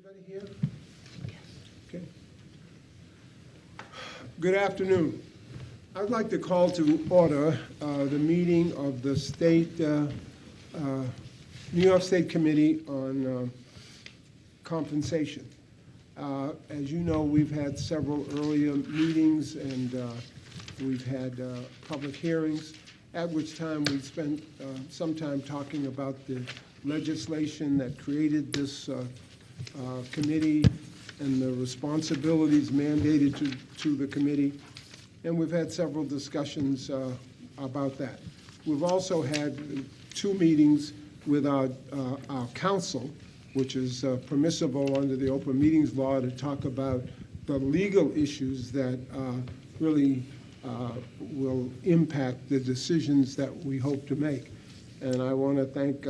Everybody here? Okay. Good afternoon. I'd like to call to order the meeting of the New York State Committee on Compensation. As you know, we've had several earlier meetings and we've had public hearings, at which time we spent some time talking about the legislation that created this committee and the responsibilities mandated to the committee. And we've had several discussions about that. We've also had 2 meetings with our counsel, which is permissible under the open meetings law, to talk about the legal issues that really will impact the decisions that we hope to make. And I want to thank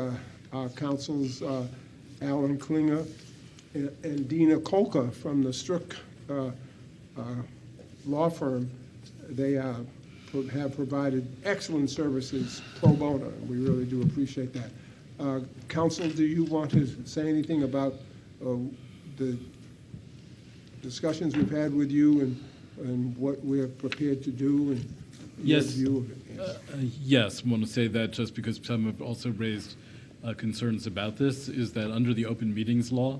our counsels, Alan Klinger and Dina Kolka from the Strick law firm. They have provided excellent services pro bono, and we really do appreciate that. Counsel, do you want to say anything about the discussions we've had with you and what we're prepared to do and your view of it? Yes, I want to say that just because some have also raised concerns about this, is that under the open meetings law,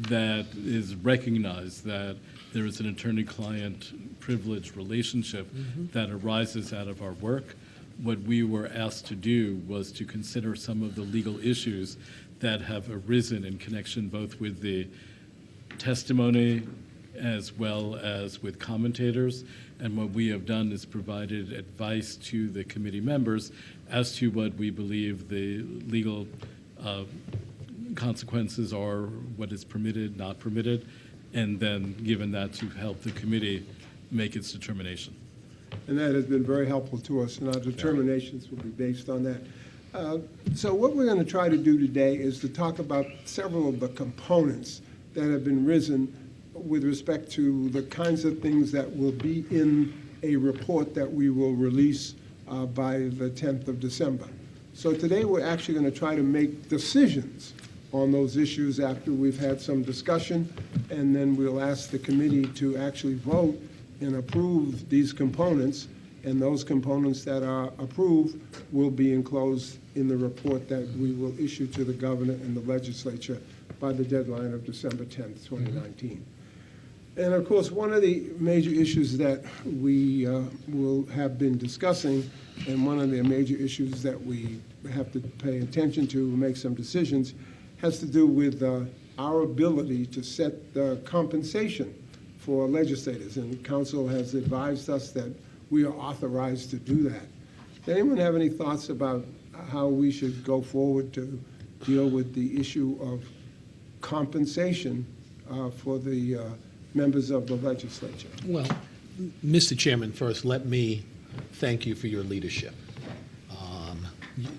that is recognized that there is an attorney-client privilege relationship that arises out of our work. What we were asked to do was to consider some of the legal issues that have arisen in connection both with the testimony as well as with commentators. And what we have done is provided advice to the committee members as to what we believe the legal consequences are, what is permitted, not permitted, and then given that to help the committee make its determination. And that has been very helpful to us, and our determinations will be based on that. So what we're going to try to do today is to talk about several of the components that have been risen with respect to the kinds of things that will be in a report that we will release by the 10th of December. So today we're actually going to try to make decisions on those issues after we've had some discussion, and then we'll ask the committee to actually vote and approve these components, and those components that are approved will be enclosed in the report that we will issue to the governor and the legislature by the deadline of December 10th, 2019. And of course, one of the major issues that we will have been discussing, and one of the major issues that we have to pay attention to make some decisions, has to do with our ability to set the compensation for legislators. And council has advised us that we are authorized to do that. Does anyone have any thoughts about how we should go forward to deal with the issue of compensation for the members of the legislature? Well, Mr. Chairman, first, let me thank you for your leadership.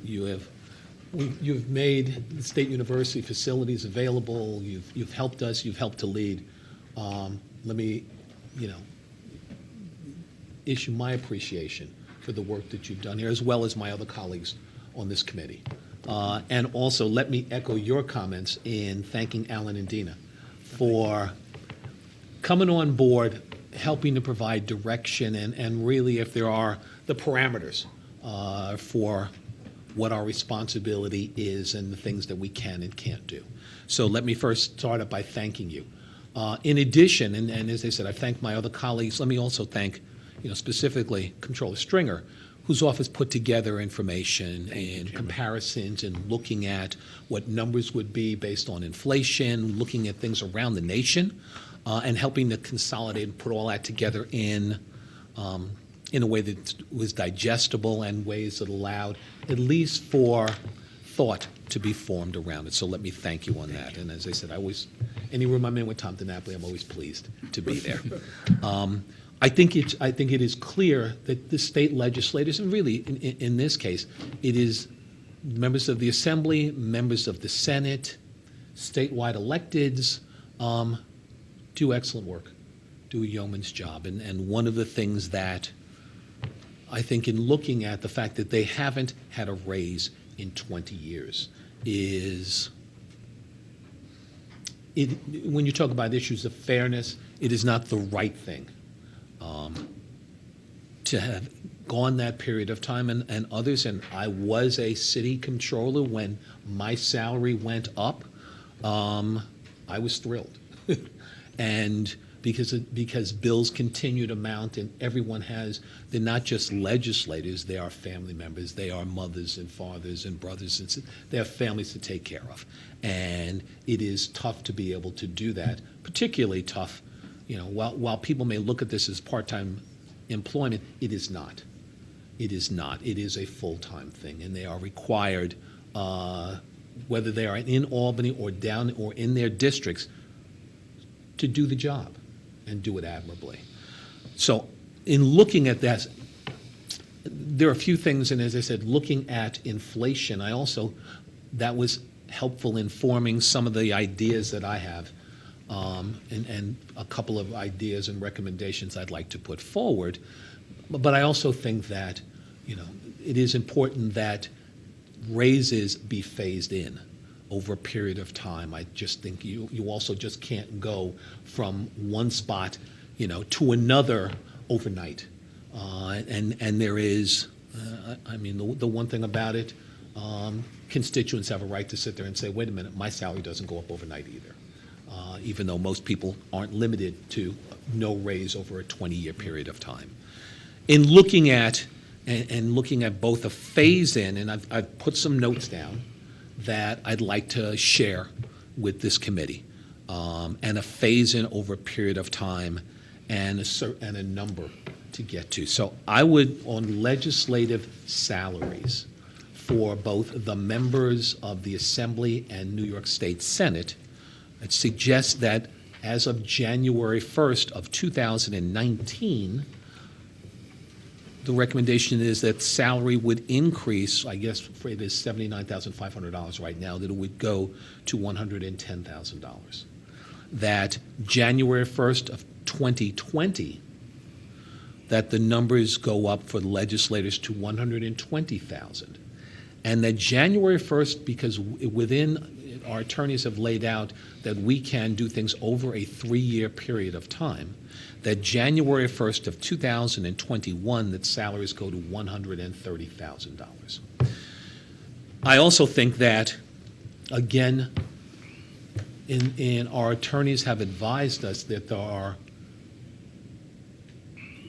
You've made the State University facilities available. You've helped us. You've helped to lead. Let me, issue my appreciation for the work that you've done here, as well as my other colleagues on this committee. And also, let me echo your comments in thanking Alan and Dina for coming on board, helping to provide direction, and really, if there are the parameters for what our responsibility is and the things that we can and can't do. So let me first start up by thanking you. In addition, and as I said, I thank my other colleagues. Let me also thank, specifically Comptroller Stringer, whose office put together information and comparisons and looking at what numbers would be based on inflation, looking at things around the nation, and helping to consolidate and put all that together in a way that was digestible and ways that allowed at least for thought to be formed around it. So let me thank you on that. And as I said, any room I'm in with Tom DiNapoli, I'm always pleased to be there. I think it is clear that the state legislators, and really in this case, it is members of the Assembly, members of the Senate, statewide electeds, do excellent work, do a yeoman's job. And one of the things that I think in looking at the fact that they haven't had a raise in 20 years is when you talk about issues of fairness, it is not the right thing to have gone that period of time and others. And I was a city controller when my salary went up. I was thrilled. And because bills continue to mount and everyone they're not just legislators, they are family members, they are mothers and fathers and brothers, and they have families to take care of. And it is tough to be able to do that, particularly tough, while people may look at this as part-time employment, it is not. It is not. It is a full-time thing, and they are required, whether they are in Albany or down or in their districts, to do the job and do it admirably. So in looking at that, there are a few things, and as I said, looking at inflation, that was helpful in forming some of the ideas that I have, and a couple of ideas and recommendations I'd like to put forward. But I also think that, it is important that raises be phased in over a period of time. I just think you also just can't go from one spot, to another overnight. And there is, the one thing about it, constituents have a right to sit there and say, wait a minute, my salary doesn't go up overnight either. Even though most people aren't limited to no raise over a 20-year period of time. In looking at both a phase-in, and I've put some notes down that I'd like to share with this committee, and a phase-in over a period of time, and a number to get to. So I would, on legislative salaries for both the members of the Assembly and New York State Senate, I'd suggest that as of January 1st of 2019, the recommendation is that salary would increase, I guess it is $79,500 right now, that it would go to $110,000. That January 1st of 2020, that the numbers go up for the legislators to $120,000. And that January 1st, because within our attorneys have laid out that we can do things over a 3-year period of time, that January 1st of 2021, that salaries go to $130,000. I also think that, again, our attorneys have advised us that there are,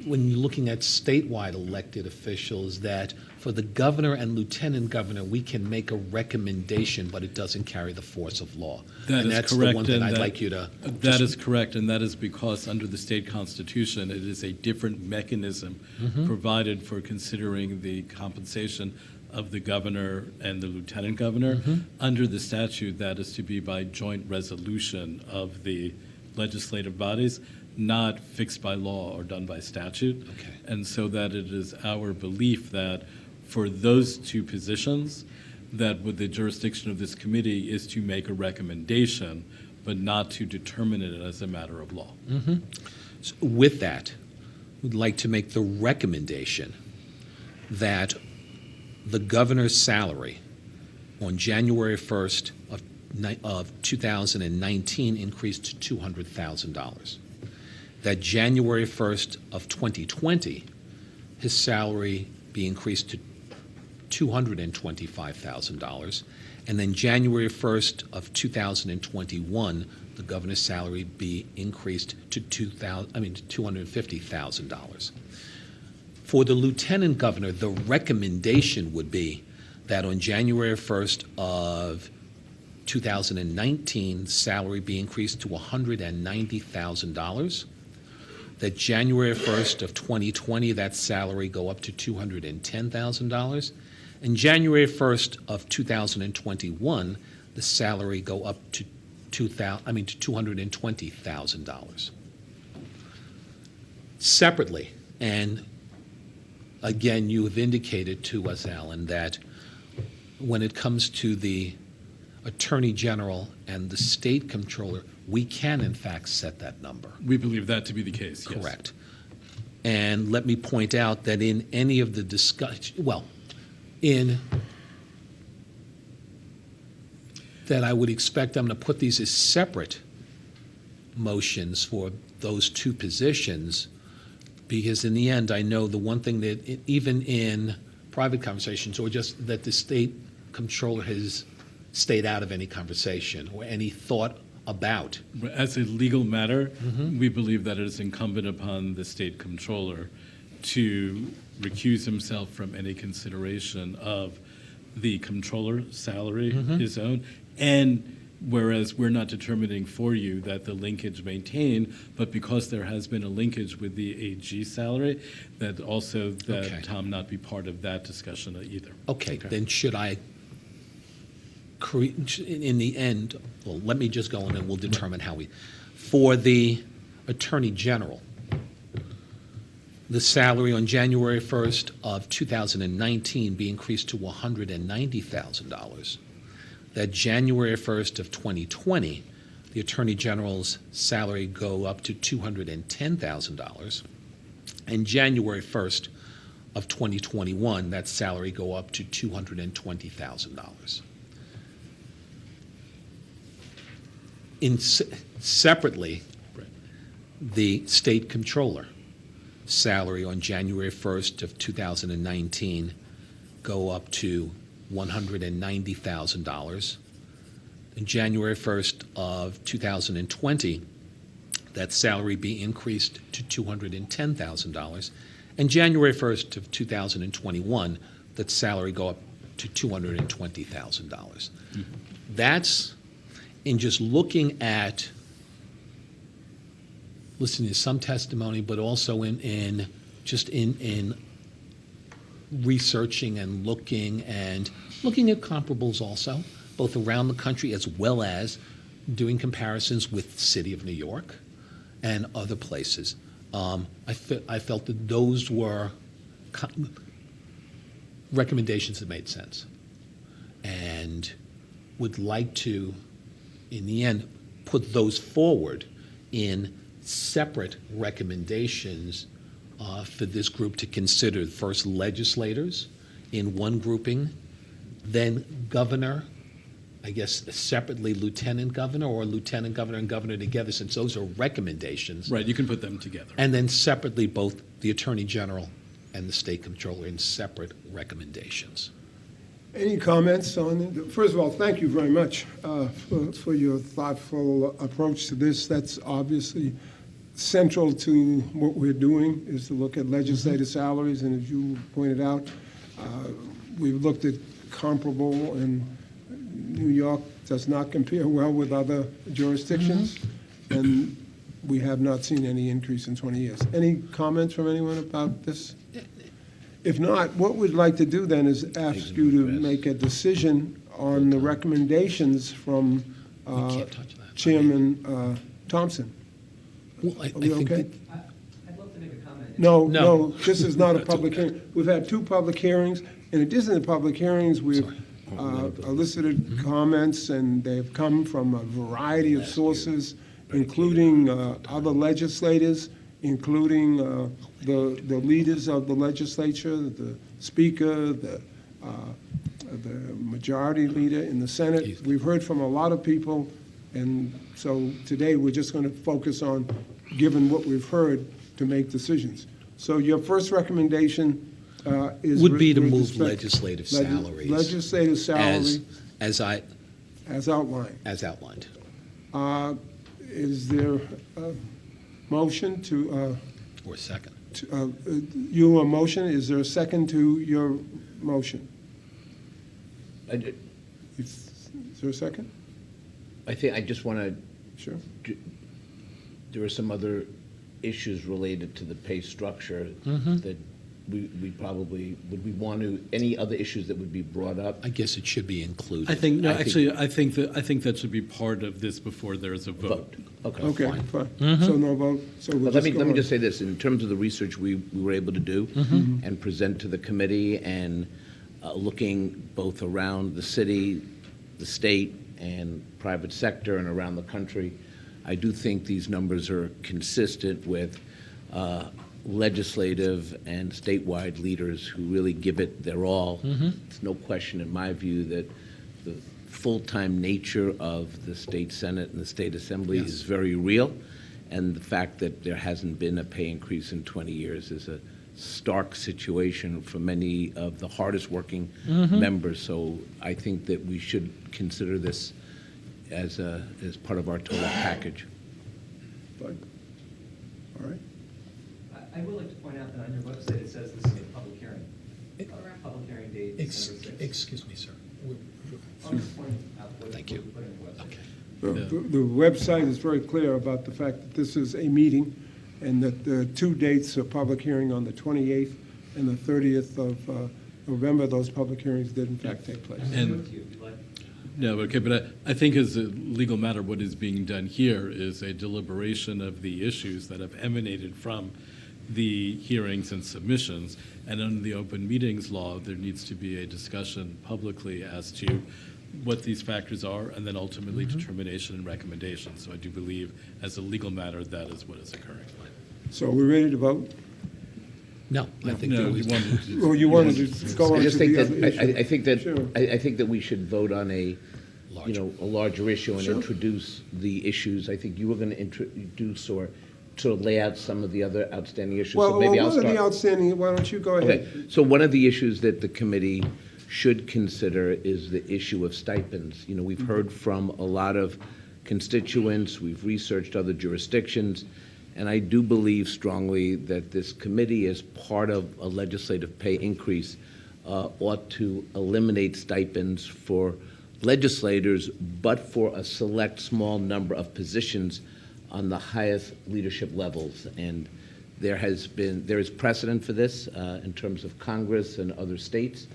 when you're looking at statewide elected officials, that for the governor and lieutenant governor, we can make a recommendation, but it doesn't carry the force of law. And that's the one thing I'd like you to... That is correct, and that is because under the state constitution, it is a different mechanism provided for considering the compensation of the governor and the lieutenant governor. Under the statute, that is to be by joint resolution of the legislative bodies, not fixed by law or done by statute. Okay. And so that it is our belief that for those two positions, that with the jurisdiction of this committee is to make a recommendation, but not to determine it as a matter of law. So with that, we'd like to make the recommendation that the governor's salary on January 1st of 2019 increased to $200,000. That January 1st of 2020, his salary be increased to $225,000, and then January 1st of 2021, the governor's salary be increased to $250,000. For the lieutenant governor, the recommendation would be that on January 1st of 2019, salary be increased to $190,000. That January 1st of 2020, that salary go up to $210,000. And January 1st of 2021, the salary go up to $220,000. Separately, and again, you have indicated to us, Alan, that when it comes to the Attorney General and the State Comptroller, we can, in fact, set that number. We believe that to be the case, yes. Correct. And let me point out that in any of the that I would expect them to put these as separate motions for those two positions, because in the end, I know the one thing that, even in private conversations, or just that the state comptroller has stayed out of any conversation or any thought about. As a legal matter, we believe that it is incumbent upon the state comptroller to recuse himself from any consideration of the comptroller's salary, his own, and whereas we're not determining for you that the linkage maintain, but because there has been a linkage with the AG salary, that also that Okay. Tom not be part of that discussion either. Okay, then should I in the end, well, let me just go and then we'll determine how we, for the Attorney General, the salary on January 1st of 2019 be increased to $190,000. That January 1st of 2020, the Attorney General's salary go up to $210,000. And January 1st of 2021, that salary go up to $220,000. Separately, the state comptroller salary on January 1st of 2019 go up to $190,000. In January 1st of 2020, that salary be increased to $210,000. And January 1st of 2021, that salary go up to $220,000. That's, in just looking at, listening to some testimony, but also in researching and looking at comparables also, both around the country as well as doing comparisons with the city of New York and other places. I felt that those were recommendations that made sense, and would like to, in the end, put those forward in separate recommendations for this group to consider. First, legislators in one grouping, then governor, I guess separately lieutenant governor, or lieutenant governor and governor together, since those are recommendations. Right, you can put them together. And then separately, both the attorney general and the state comptroller in separate recommendations. Any comments on it? First of all, thank you very much for your thoughtful approach to this. That's obviously central to what we're doing, is to look at legislative salaries. And as you pointed out, we've looked at comparable, and New York does not compare well with other jurisdictions. And we have not seen any increase in 20 years. Any comments from anyone about this? If not, what we'd like to do then is ask you to make a decision on the recommendations from can't touch that. Chairman Thompson. Well, I we think okay? that, I'd love to make a comment. No, this is not a public hearing. We've had 2 public hearings. In addition to public hearings, we've elicited comments, and they've come from a variety of sources, including other legislators, including the leaders of the legislature, the speaker, the majority leader in the Senate. We've heard from a lot of people, and so today we're just going to focus on, given what we've heard, to make decisions. So your first recommendation is... would be to with move respect- legislative salaries. Legislative salary As outlined. outlined. Is there a motion to... Or second. Your motion, is there a second to your motion? Is there a second? I think I just want Sure. to, there are some other issues related to the pay structure that we probably, would we want to, any other issues that would be brought up? I guess it should be included. I think, no, I think- actually, I think that should be part of this before there is a vote. Okay. Okay, Fine. fine. So no vote, so we'll But let just go me on. just say this, in terms of the research we were able to do and present to the committee, and looking both around the city, the state, and private sector, and around the country, I do think these numbers are consistent with legislative and statewide leaders who really give it their all. It's no question, in my view, that the full-time nature of the state Senate and the state Assembly is very real, and the fact that there hasn't been a pay increase in 20 years is a stark situation for many of the hardest-working members. So I think that we should consider this as part of our total package. Bud? All right. I would like to point out that on your website, it says this is a public hearing. Public hearing date December 6th. Excuse me, sir. I'm just pointing out what Thank what you. we put in the website. Okay. The website is very clear about the fact that this is a meeting, and that the two dates of public hearing on the 28th and the 30th of November, those public hearings did in fact take place. I can And- give it to you if you'd like. No, okay, but I think as a legal matter, what is being done here is a deliberation of the issues that have emanated from the hearings and submissions. And under the open meetings law, there needs to be a discussion publicly as to what these factors are, and then ultimately determination and recommendation. So I do believe, as a legal matter, that is what is occurring. So are we ready to vote? No, I think No, that we we, wanted to. Well, you wanted to go on I to just think the that, other issue? I think that, Sure. I think that we should vote on a, a larger issue and Sure. introduce the issues. I think you were going to introduce or sort of lay out some of the other outstanding issues. So Well, maybe I'll one of the start. outstanding, why don't you go Okay, ahead? so one of the issues that the committee should consider is the issue of stipends. You know, we've heard from a lot of constituents, we've researched other jurisdictions, and I do believe strongly that this committee, as part of a legislative pay increase, ought to eliminate stipends for legislators, but for a select small number of positions on the highest leadership levels. And there is precedent for this in terms of Congress and other states,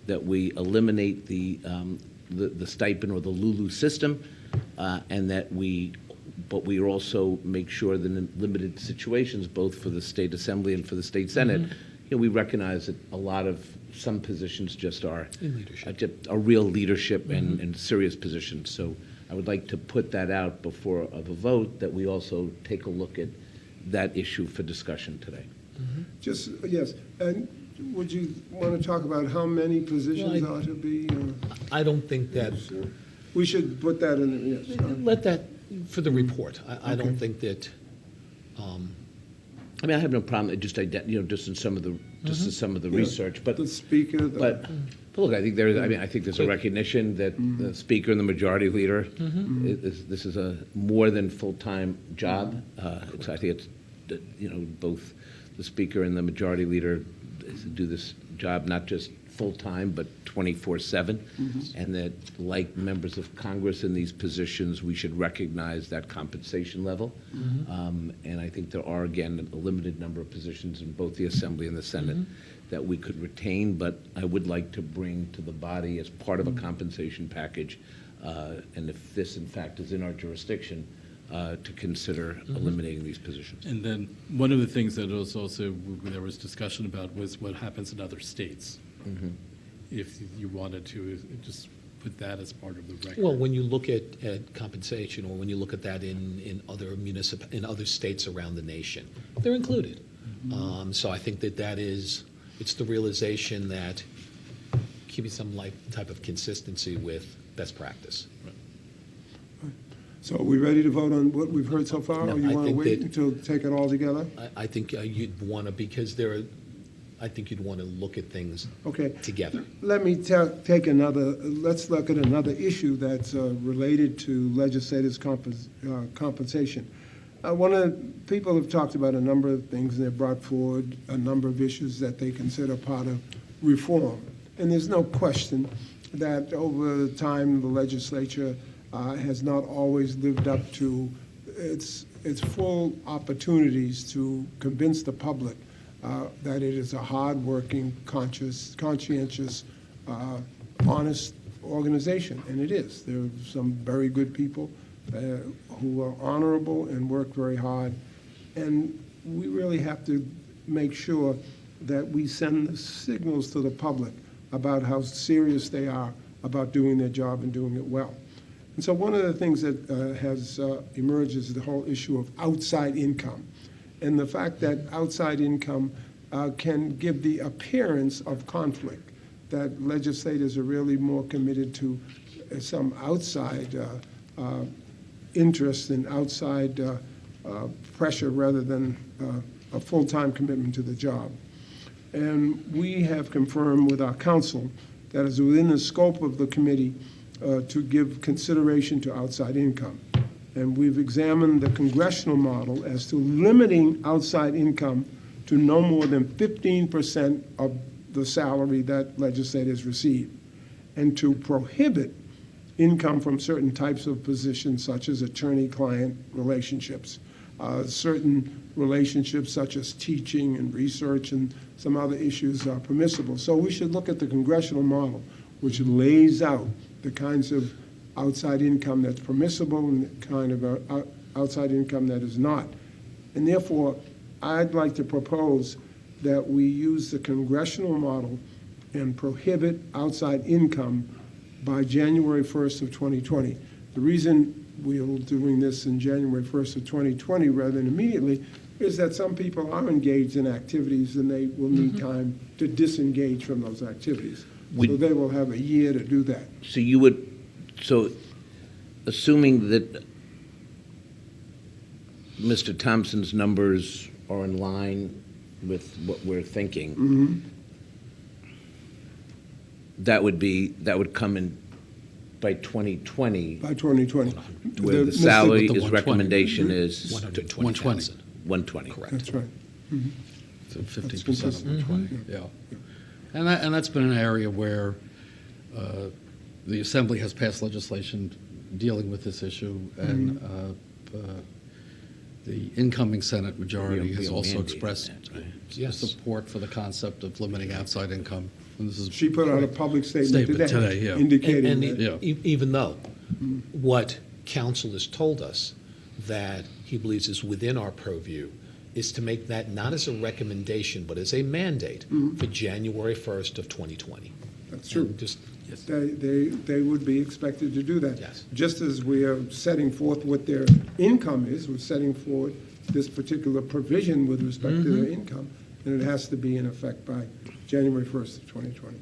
that we eliminate the stipend or the Lulu system, and that we also make sure that in limited situations, both for the state assembly and for the state senate, we recognize that some positions just are In leadership. are real leadership and serious positions. So I would like to put that out before of a vote, that we also take a look at that issue for discussion today. Just, yes, and would you want to talk about how many positions Well, ought to be? I don't think that, We should put that in, yes. let that, for the report, I don't Okay. think that, I mean, I have no problem, just just in some of the, in some of the research, but The speaker, But look, I think I think there's a recognition that the speaker and the majority leader, this is a more than full-time job. I think it's, both the speaker and the majority leader do this job not just full-time, but 24/7. And that, like members of Congress in these positions, we should recognize that compensation level. And I think there are, again, a limited number of positions in both the Assembly and the Senate that we could retain, but I would like to bring to the body as part of a compensation package, and if this in fact is in our jurisdiction, to consider eliminating these positions. And then, one of the things that was also, there was discussion about was what happens in other states. If you wanted to just put that as part of the record. well, when you look at compensation, or when you look at that in other states around the nation, they're included. So I think that it's the realization that keeping some type of consistency with best practice. So are we ready to vote on what we've heard so far? No, Or you I want to think wait that- until, take it all together? I think you'd want to, because I think you'd want to look at things Okay. together. Let me let's look at another issue that's related to legislators' compensation. One of the people have talked about a number of things, and they've brought forward a number of issues that they consider part of reform. And there's no question that over time, the legislature has not always lived up to its full opportunities to convince the public that it is a hardworking, conscientious, honest organization, and it is. There are some very good people who are honorable and work very hard, and we really have to make sure that we send the signals to the public about how serious they are about doing their job and doing it well. And so one of the things that has emerged is the whole issue of outside income, and the fact that outside income can give the appearance of conflict, that legislators are really more committed to some outside interest and outside pressure rather than a full-time commitment to the job. And we have confirmed with our counsel that is within the scope of the committee to give consideration to outside income. And we've examined the congressional model as to limiting outside income to no more than 15% of the salary that legislators receive, and to prohibit income from certain types of positions such as attorney-client relationships, certain relationships such as teaching and research and some other issues are permissible. So we should look at the congressional model, which lays out the kinds of outside income that's permissible and the kind of outside income that is not. And therefore, I'd like to propose that we use the congressional model and prohibit outside income by January 1st of 2020. The reason we're doing this in January 1st of 2020 rather than immediately is that some people are engaged in activities and they will need time to disengage from those activities. So they will have a year to do that. So assuming that Mr. Thompson's numbers are in line with what we're thinking, that would come in by 2020, By 2020. where the Mr. salary With the is 120. recommendation is 120,000. 120. Correct. That's right. So That's 50% of consistent. 120, yeah. And that's been an area where the Assembly has passed legislation dealing with this issue, and the incoming Senate majority We has are also mandating expressed that, right? Yes. support for the concept of limiting outside income. And this is She put out a public statement today yeah. indicating And that. Yeah. even though what counsel has told us that he believes is within our purview is to make that not as a recommendation, but as a mandate for January 1st of 2020. That's true. And just, They would be expected to do that. Yes. Just as we are setting forth what their income is, we're setting forth this particular provision with respect to their income, and it has to be in effect by January 1st of 2020.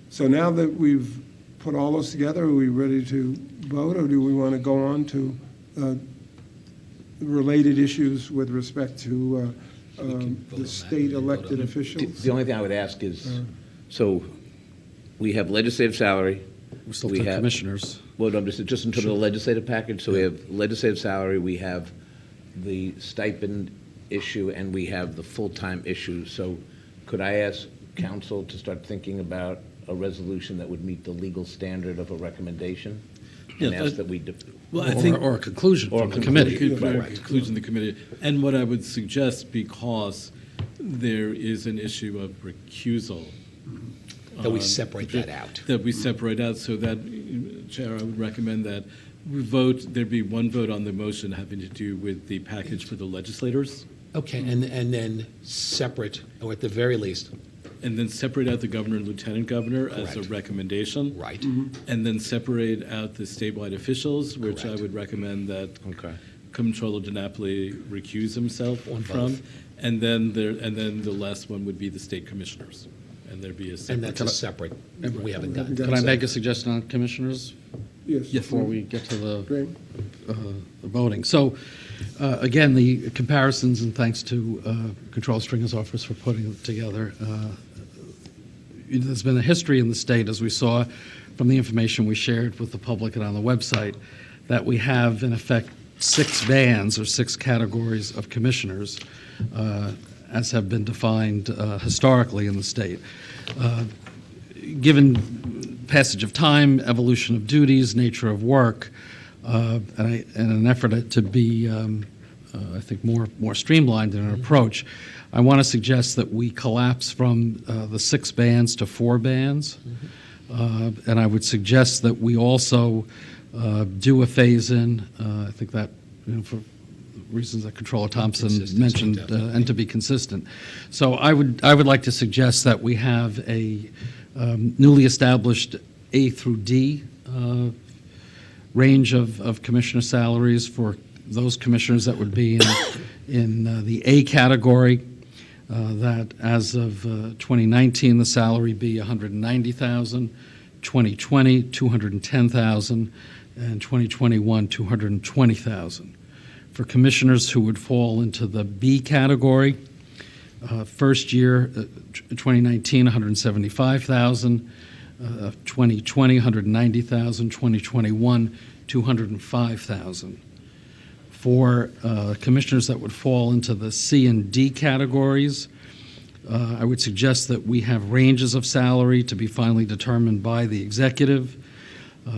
So now that we've put all those together, are we ready to vote, or do we want to go on to related issues with respect to can vote on the that state and vote elected on it. officials? The only thing I would ask is, so we have legislative salary. We still we have have- commissioners. Well, no, just in terms of the legislative package, so we have legislative salary, we have the stipend issue, and we have the full-time issue. So could I ask council to start thinking about a resolution that would meet the legal standard of a recommendation? And Yeah, ask that we, Well, I think, or a conclusion Or a from the conclusion, committee. right. Conclusion of the committee. And what I would suggest, because there is an issue of recusal. that we on- separate that out. That we separate out, so that, Chair, I would recommend that we vote, there be one vote on the motion having to do with the package for the legislators, Okay, and then separate, or at the very least, and then separate out the governor and lieutenant governor as a Correct. recommendation. right, And then separate out the statewide officials, which I Correct. would recommend that okay. Comptroller DiNapoli recuse himself On from. both. And then the last one would be the state commissioners, and there'd be a and separate. that's a separate, we haven't gotten to Could I that. make a suggestion on commissioners Yes. before we get to the Great. the voting? So, again, the comparisons, and thanks to Control Stringer's office for putting it together. There's been a history in the state, as we saw from the information we shared with the public and on the website, that we have, in effect, 6 bands or 6 categories of commissioners, as have been defined historically in the state. Given passage of time, evolution of duties, nature of work, and an effort to be, I think, more streamlined in an approach, I want to suggest that we collapse from the 6 bands to 4 bands. And I would suggest that we also do a phase-in. I think that, for reasons that Controller Thompson Consistency, mentioned, definitely. and to be consistent. So I would like to suggest that we have a newly established A through D range of commissioner salaries for those commissioners that would be in the A category. That as of 2019, the salary be $190,000. 2020, $210,000, and 2021, $220,000. For commissioners who would fall into the B category, first year, 2019, $175,000, 2020, $190,000, 2021, $205,000. For commissioners that would fall into the C and D categories, I would suggest that we have ranges of salary to be finally determined by the executive.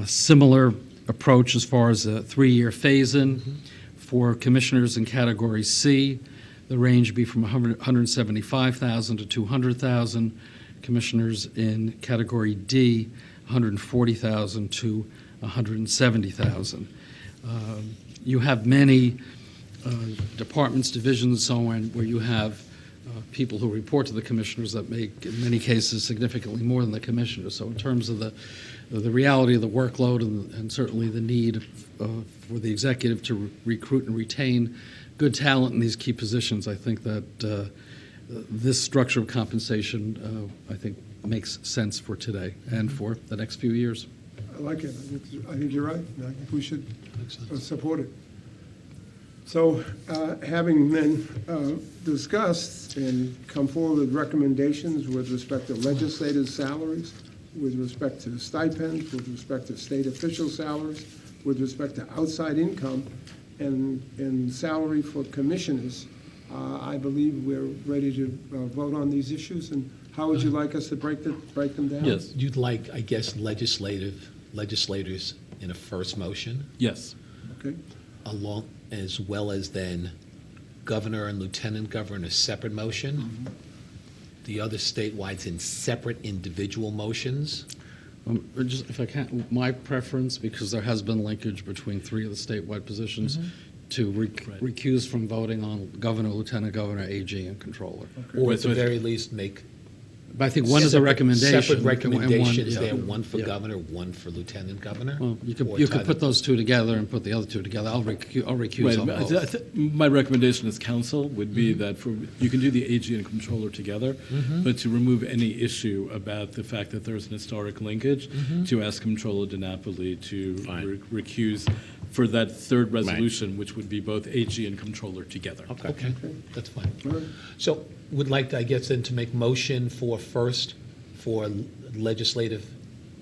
Similar approach as far as a 3-year phase-in. For commissioners in Category C, the range would be from $175,000 to $200,000. Commissioners in Category D, $140,000 to $170,000. You have many departments, divisions, and so on, where you have people who report to the commissioners that make, in many cases, significantly more than the commissioners. So in terms of the reality of the workload and certainly the need for the executive to recruit and retain good talent in these key positions, I think that this structure of compensation, I think, makes sense for today and for the next few years. I like it. I think you're right. I think we should support it. So having then discussed and come forward with recommendations with respect to legislative salaries, with respect to stipends, with respect to state official salaries, with respect to outside income, and salary for commissioners, I believe we're ready to vote on these issues. And how would you like us to break them down? Yes. You'd like, I guess, legislators in a first motion, Yes. Okay. along as well as then governor and lieutenant governor in a separate motion. The other statewide in separate individual motions. Just, if I can, my preference, because there has been linkage between 3 of the statewide positions, to recuse from voting on governor, lieutenant governor, AG, and controller. Or Right, at so the it's- very least, make But I think one is a recommendation. separate and one- recommendations yeah. there, one for Yeah. governor, one for lieutenant governor? Well, you Or could tie put them- those 2 together and put the other 2 together. I'll recuse Right. on both. My recommendation as counsel would be that you can do the AG and controller together, but to remove any issue about the fact that there's an historic linkage, to ask Comptroller DiNapoli to Fine. recuse for that third resolution, which would be both AG and controller together. Okay, that's fine. All right. So would like, I guess, then to make motion for legislative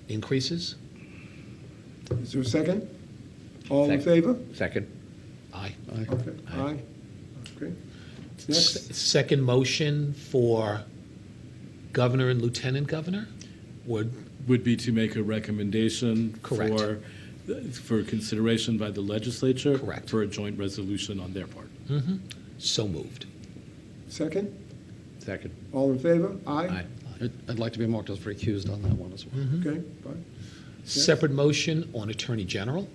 increases? Is there a second? All in Second. favor? Second? Aye. Okay. Aye. Okay. Next. Second motion for governor and lieutenant governor? Would be to make a recommendation Correct. for consideration by the legislature. Correct. For a joint resolution on their part. So moved. Second? Second. All in favor? Aye. I'd like to be marked as recused on that one as well. Okay, fine. Separate motion on attorney general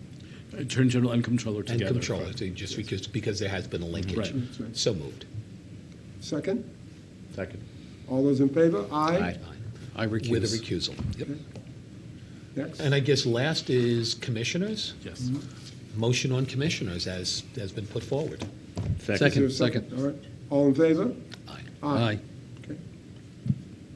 Attorney General and Controller and together. controller, so just because there has been a linkage. Right. That's right. So moved. Second? Second. All those in favor? Aye. Aye. I recuse. With a recusal. Yep. Next? And I guess last is commissioners. Yes. Motion on commissioners has been put forward. Is there a Second, second. All right. All in favor? Aye. Aye. Okay.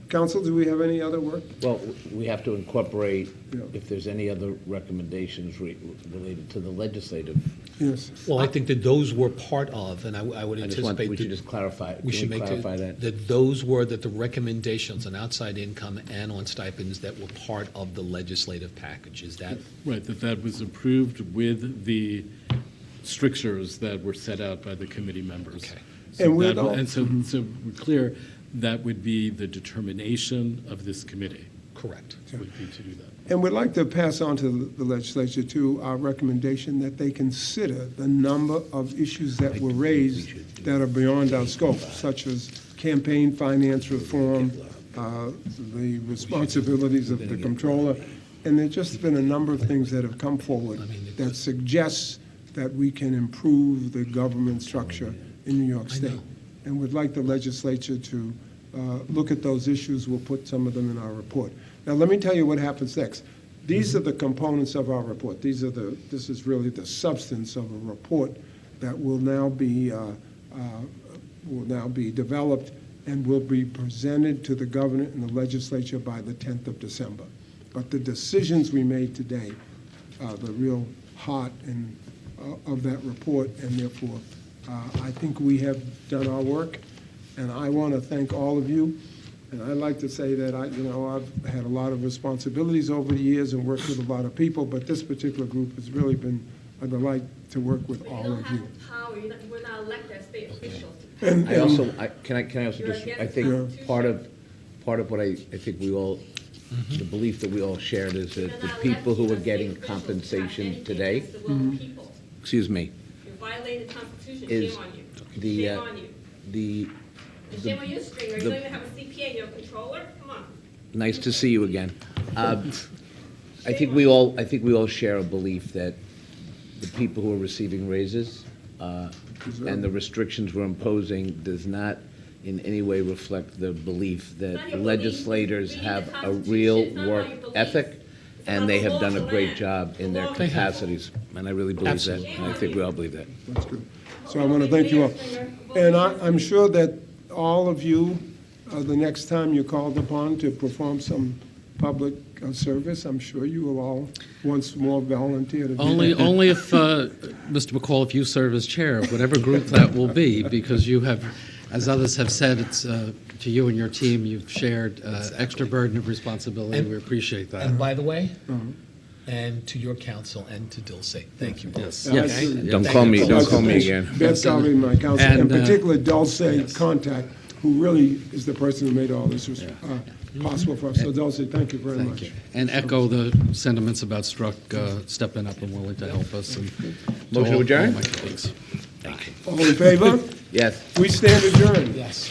Council, do we have any other work? Well, we have to incorporate, Yeah. if there's any other recommendations related to the legislative. Yes. Well, I think that those were part of, and I would I just want, anticipate we should that just clarify, we should can we make clarify that? that those were that the recommendations on outside income and on stipends that were part of the legislative package. Is that Right, that was approved with the strictures that were set out by the committee members. Okay. So And with that- all- And so we're clear, that would be the determination of this committee, correct? would be to do that. And we'd like to pass on to the legislature, too, our recommendation that they consider the number of issues that were raised that are beyond our scope, such as campaign finance reform, the responsibilities of the controller, and there's just been a number of things that have come forward that suggests that we can improve the government structure in New York State. And we'd like the legislature to look at those issues. We'll put some of them in our report. Now, let me tell you what happens next. These are the components of our report. This is really the substance of a report that will now be developed and will be presented to the governor and the legislature by the 10th of December. But the decisions we made today are the real heart of that report, and therefore, I think we have done our work, and I want to thank all of you. And I'd like to say that I've had a lot of responsibilities over the years and worked with a lot of people, but this particular group has really been a delight to work with But all you don't of have you. the power, we're not elected as state officials. And- I also, can I also You're just, against I the think Constitution. part of what I think we all, the belief that we all shared is You're that the not people who elected are as getting state officials to have compensation anything today, against the will of people. excuse me, You're violating the Constitution, is shame on you. the, Shame on you. the, And shame on you, Stringer, you the- don't even have a CPA and you're a controller? Come on. nice to see you again. I think we all share a belief that the people who are receiving raises and the restrictions we're imposing does not in any way reflect the belief It's not that your belief. legislators We need have the a Constitution. real It's not work about your belief. ethic, It's and about they the have law done of a the great land. job in The their law of the land. capacities, and I really believe that. Absolutely. And I think we all believe that. That's good. So I want to thank you all. And I'm sure that all of you, the next time you're called upon to perform some public service, I'm sure you will all once more volunteer to do that. Only if, Mr. McCall, if you serve as chair of whatever group that will be, because you have, as others have said, it's to you and your team, you've shared extra burden of responsibility. And- We appreciate that. And by the way, and to your council and to Dulce, thank you. Yes, Yeah, yes. absolutely. Don't Thank call you. me, don't call me again. Beth's already my counsel, and And, particularly Dulce Contact, who really is the person who made all this possible for us. So Dulce, thank you very much. And echo the sentiments about Struck stepping up and willing to help us. And to Motion to all adjourn? my colleagues. All in favor? Yes. We stand adjourned. Yes.